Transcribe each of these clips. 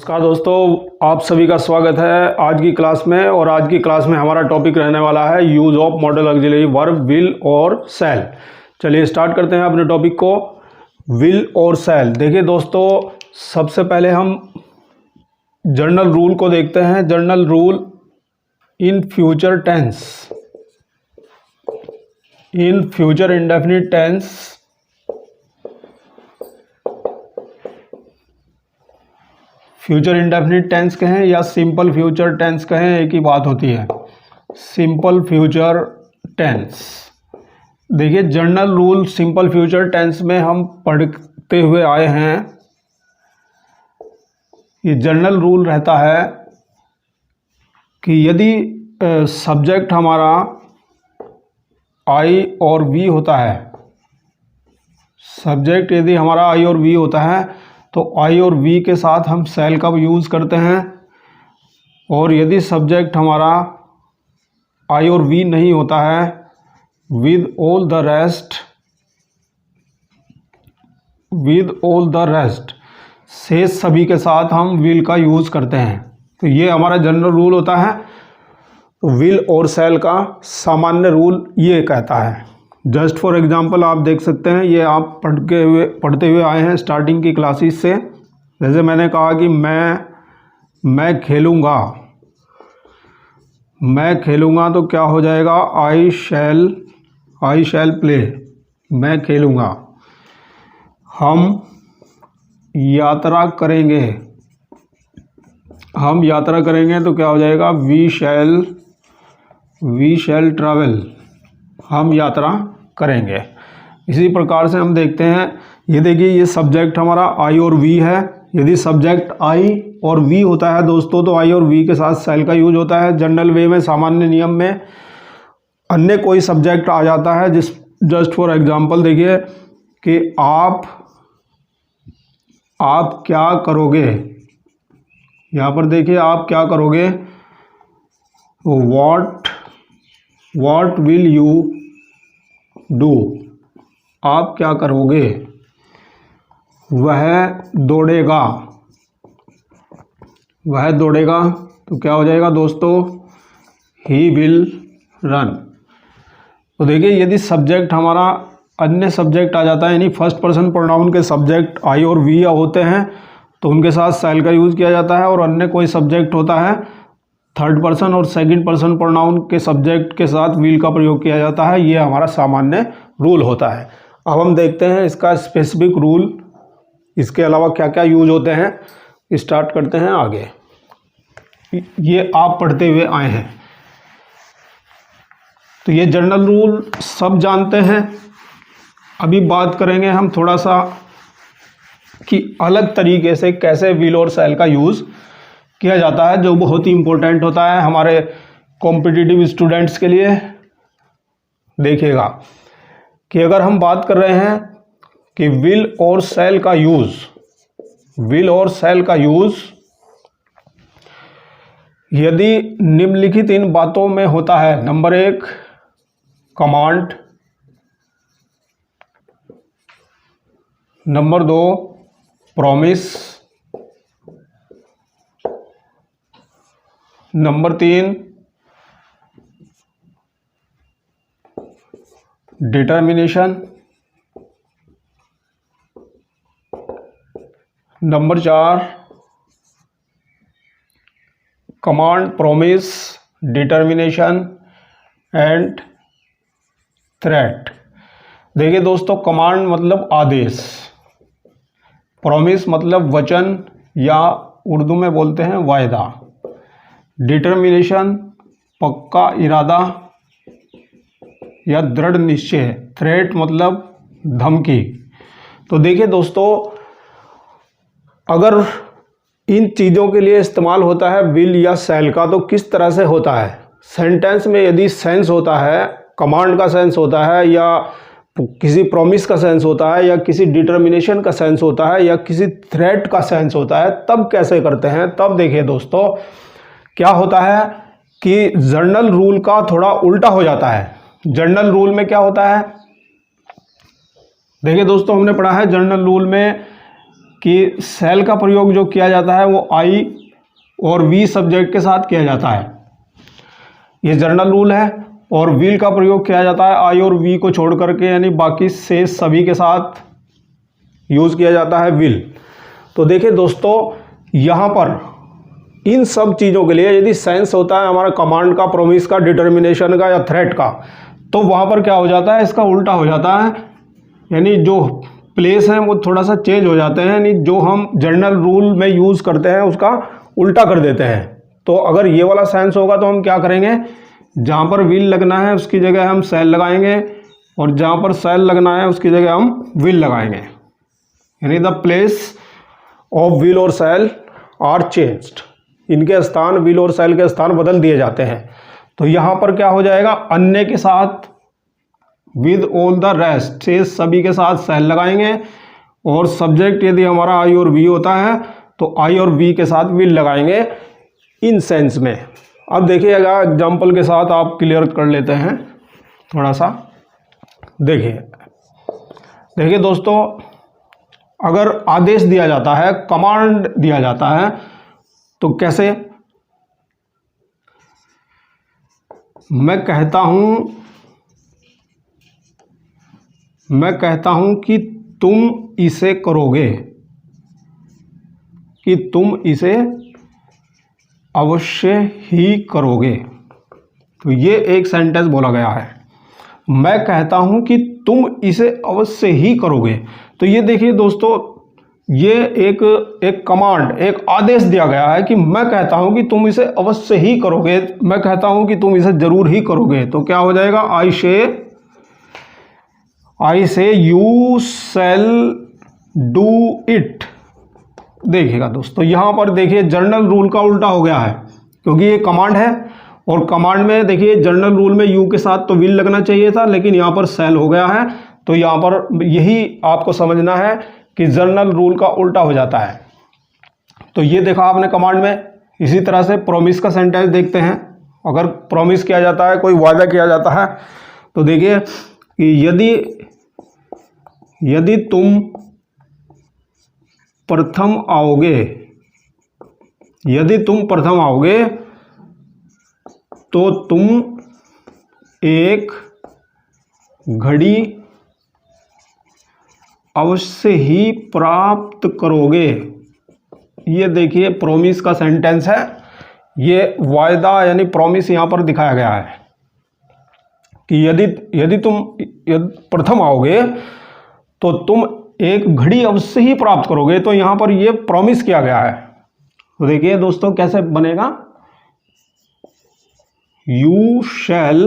नमस्कार दोस्तों, आप सभी का स्वागत है आज की क्लास में। और आज की क्लास में हमारा टॉपिक रहने वाला है use of model auxiliary verb will और शैल। चलिए स्टार्ट करते हैं अपने टॉपिक को। विल और शैल। देखिए दोस्तों, सबसे पहले हम जनरल रूल को देखते हैं। General rule in future tense, in future indefinite tense, future indefinite tense कहें या सिंपल फ्यूचर टेंस कहें, एक ही बात होती है, सिंपल फ्यूचर टेंस। देखिए general rule simple future tense में हम पढ़ते हुए आए हैं। ये जनरल रूल रहता है कि यदि सब्जेक्ट हमारा आई और वी होता है, सब्जेक्ट यदि हमारा आई और वी होता है तो आई और वी के साथ हम शैल का यूज़ करते हैं। और यदि सब्जेक्ट हमारा आई और वी नहीं होता है, with all the rest, with all the rest, शेष सभी के साथ हम विल का यूज़ करते हैं। तो ये हमारा जनरल रूल होता है। तो विल और शैल का सामान्य रूल ये कहता है। जस्ट फॉर एग्जांपल आप देख सकते हैं, ये आप पढ़ते हुए आए हैं स्टार्टिंग की क्लासेस से। जैसे मैंने कहा कि मैं खेलूँगा, मैं खेलूँगा तो क्या हो जाएगा, आई शैल प्ले, मैं खेलूँगा। हम यात्रा करेंगे, हम यात्रा करेंगे तो क्या हो जाएगा, वी शैल ट्रैवल, हम यात्रा करेंगे। इसी प्रकार से हम देखते हैं, ये देखिए ये सब्जेक्ट हमारा आई और वी है। यदि सब्जेक्ट आई और वी होता है दोस्तों, तो आई और वी के साथ शैल का यूज होता है जनरल वे में, सामान्य नियम में। अन्य कोई सब्जेक्ट आ जाता है, जस्ट फॉर एग्जांपल देखिए कि आप क्या करोगे, यहाँ पर देखिए आप क्या करोगे, व्हाट विल यू डू, आप क्या करोगे। वह दौड़ेगा, वह दौड़ेगा तो क्या हो जाएगा दोस्तों, ही विल रन। तो देखिए यदि सब्जेक्ट हमारा अन्य सब्जेक्ट आ जाता है, यानी फर्स्ट पर्सन प्रोनाउन के सब्जेक्ट आई और वी होते हैं, तो उनके साथ शैल का यूज़ किया जाता है। और अन्य कोई सब्जेक्ट होता है थर्ड पर्सन और सेकंड पर्सन प्रोनाउन के सब्जेक्ट के साथ विल का प्रयोग किया जाता है। ये हमारा सामान्य रूल होता है। अब हम देखते हैं इसका स्पेसिफिक रूल, इसके अलावा क्या क्या यूज होते हैं। स्टार्ट करते हैं आगे। ये आप पढ़ते हुए आए हैं, तो ये जनरल रूल सब जानते हैं। अभी बात करेंगे हम थोड़ा सा कि अलग तरीके से कैसे विल और शैल का यूज़ किया जाता है, जो बहुत ही इम्पोर्टेंट होता है हमारे कॉम्पिटिटिव स्टूडेंट्स के लिए। देखिएगा कि अगर हम बात कर रहे हैं कि विल और शैल का यूज़, विल और शैल का यूज़ यदि निम्नलिखित इन बातों में होता है। Number 1 command, number 2 promise, number 3 determination, number 4 command, promise, determination and threat. देखिए दोस्तों, कमांड मतलब आदेश, प्रॉमिस मतलब वचन या उर्दू में बोलते हैं वायदा, डिटर्मिनेशन पक्का इरादा या दृढ़ निश्चय, थ्रेट मतलब धमकी। तो देखिए दोस्तों, अगर इन चीज़ों के लिए इस्तेमाल होता है विल या शैल का, तो किस तरह से होता है। सेंटेंस में यदि सेंस होता है, कमांड का सेंस होता है, या किसी प्रॉमिस का सेंस होता है, या किसी डिटर्मिनेशन का सेंस होता है, या किसी थ्रेट का सेंस होता है, तब कैसे करते हैं। तब देखिए दोस्तों क्या होता है कि जनरल रूल का थोड़ा उल्टा हो जाता है। जनरल रूल में क्या होता है, देखिए दोस्तों, हमने पढ़ा है जनरल रूल में कि सेल का प्रयोग जो किया जाता है वो आई और वी सब्जेक्ट के साथ किया जाता है, ये जनरल रूल है। और विल का प्रयोग किया जाता है आई और वी को छोड़ करके, यानी बाकी से सभी के साथ यूज़ किया जाता है विल। तो देखिए दोस्तों, यहाँ पर इन सब चीज़ों के लिए यदि सेंस होता है हमारा कमांड का, प्रोमिस का, डिटर्मिनेशन का या थ्रेट का, तो वहाँ पर क्या हो जाता है, इसका उल्टा हो जाता है, यानी जो प्लेस हैं वो थोड़ा सा चेंज हो जाते हैं, यानी जो हम जनरल रूल में यूज़ करते हैं उसका उल्टा कर देते हैं। तो अगर ये वाला सेंस होगा तो हम क्या करेंगे, जहाँ पर विल लगना है उसकी जगह हम सेल लगाएंगे, और जहाँ पर सेल लगना है उसकी जगह हम विल लगाएंगे, यानी द प्लेस ऑफ विल और सेल आर चेंज्ड, इनके स्थान, विल और सेल के स्थान बदल दिए जाते हैं। तो यहाँ पर क्या हो जाएगा, अन्य के साथ विद ऑल द रेस्ट, से सभी के साथ सेल लगाएंगे, और सब्जेक्ट यदि हमारा आई और वी होता है तो आई और वी के साथ विल लगाएंगे इन सेंस में। अब देखिएगा एग्जाम्पल के साथ आप क्लियर कर लेते हैं थोड़ा सा। देखिए दोस्तों, अगर आदेश दिया जाता है, कमांड दिया जाता है, तो कैसे, मैं कहता हूं कि तुम इसे करोगे, कि तुम इसे अवश्य ही करोगे। तो ये एक सेंटेंस बोला गया है, मैं कहता हूं कि तुम इसे अवश्य ही करोगे। तो ये देखिए दोस्तों, ये एक कमांड, एक आदेश दिया गया है कि मैं कहता हूं कि तुम इसे अवश्य ही करोगे, मैं कहता हूं कि तुम इसे जरूर ही करोगे। तो क्या हो जाएगा, आई से यू शैल डू इट। देखिएगा दोस्तों, यहां पर देखिए जनरल रूल का उल्टा हो गया है, क्योंकि ये कमांड है, और कमांड में देखिए जनरल रूल में यू के साथ तो विल लगना चाहिए था, लेकिन यहां पर शैल हो गया है। तो यहां पर यही आपको समझना है कि जनरल रूल का उल्टा हो जाता है। तो ये देखा आपने कमांड में। इसी तरह से प्रोमिस का सेंटेंस देखते हैं। अगर प्रोमिस किया जाता है, कोई वादा किया जाता है, तो देखिए कि यदि तुम प्रथम आओगे, यदि तुम प्रथम आओगे तो तुम एक घड़ी अवश्य ही प्राप्त करोगे। ये देखिए प्रोमिस का सेंटेंस है, ये वायदा यानी प्रोमिस यहां पर दिखाया गया है कि यदि तुम प्रथम आओगे तो तुम एक घड़ी अवश्य ही प्राप्त करोगे। तो यहां पर ये प्रॉमिस किया गया है। तो देखिए दोस्तों कैसे बनेगा, यू शैल,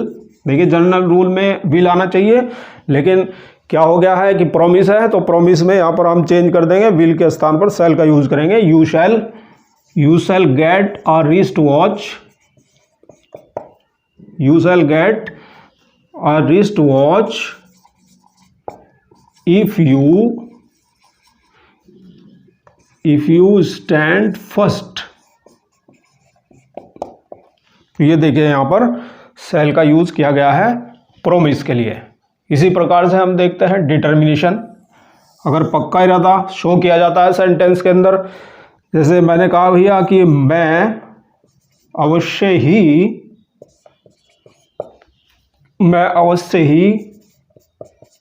देखिए जनरल रूल में विल आना चाहिए, लेकिन क्या हो गया है कि प्रॉमिस है, तो प्रॉमिस में यहां पर हम चेंज कर देंगे, विल के स्थान पर शैल का यूज करेंगे। You shall get a wrist watch, you shall get a wrist watch if you stand first। तो ये देखिए यहां पर शैल का यूज किया गया है प्रोमिस के लिए। इसी प्रकार से हम देखते हैं डिटर्मिनेशन। अगर पक्का इरादा शो किया जाता है सेंटेंस के अंदर, जैसे मैंने कहा भैया कि मैं अवश्य ही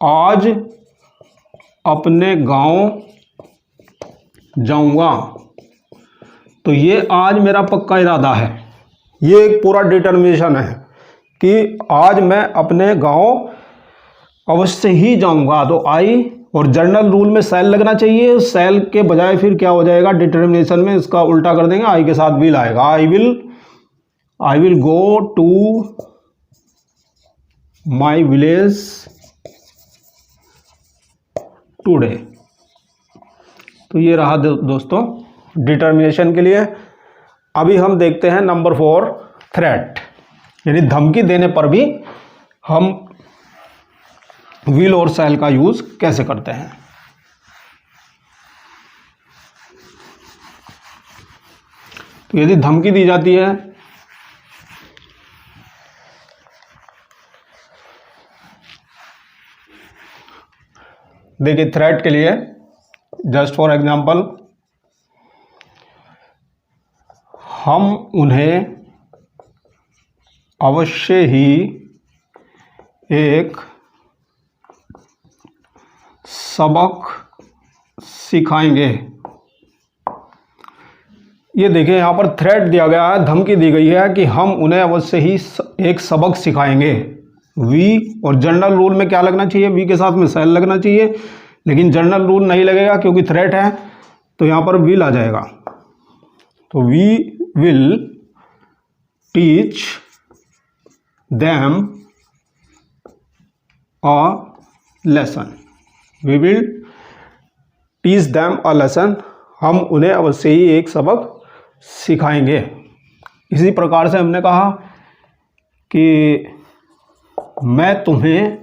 आज अपने गांव जाऊंगा। तो ये आज मेरा पक्का इरादा है, ये एक पूरा डिटर्मिनेशन है कि आज मैं अपने गांव अवश्य ही जाऊंगा। तो आई और जनरल रूल में शैल लगना चाहिए, शैल के बजाय फिर क्या हो जाएगा, डिटर्मिनेशन में इसका उल्टा कर देंगे, आई के साथ विल आएगा। I will go to my village today. तो ये रहा दोस्तों डिटर्मिनेशन के लिए। अभी हम देखते हैं नंबर 4 थ्रेट, यानी धमकी देने पर भी हम विल और शैल का यूज कैसे करते हैं। तो यदि धमकी दी जाती है, देखिए थ्रेट के लिए जस्ट फॉर एग्जांपल, हम उन्हें अवश्य ही एक सबक सिखाएंगे। ये देखिए यहाँ पर थ्रेट दिया गया है, धमकी दी गई है कि हम उन्हें अवश्य ही एक सबक सिखाएंगे। वी और जनरल रूल में क्या लगना चाहिए, वी के साथ में शैल लगना चाहिए, लेकिन जनरल रूल नहीं लगेगा क्योंकि थ्रेट है, तो यहाँ पर विल आ जाएगा। तो we will teach them a lesson, we will teach them a lesson, हम उन्हें अवश्य ही एक सबक सिखाएंगे। इसी प्रकार से हमने कहा कि मैं तुम्हें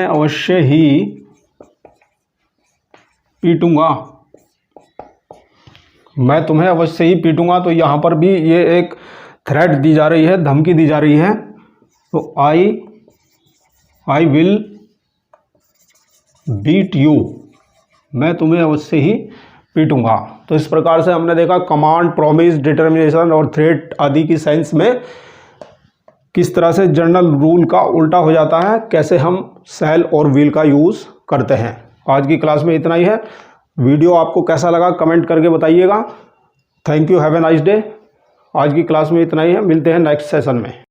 अवश्य ही पीटूंगा, मैं तुम्हें अवश्य ही पीटूंगा। तो यहाँ पर भी ये एक थ्रेट दी जा रही है, धमकी दी जा रही है। तो आई विल बीट यू, मैं तुम्हें अवश्य ही पीटूंगा। तो इस प्रकार से हमने देखा कमांड, प्रॉमिस, डिटर्मिनेशन और थ्रेट आदि की सेंस में किस तरह से जनरल रूल का उल्टा हो जाता है, कैसे हम शैल और विल का यूज़ करते हैं। आज की क्लास में इतना ही है। वीडियो आपको कैसा लगा कमेंट करके बताइएगा। Thank you, have a nice day. आज की क्लास में इतना ही है, मिलते हैं नेक्स्ट सेशन में।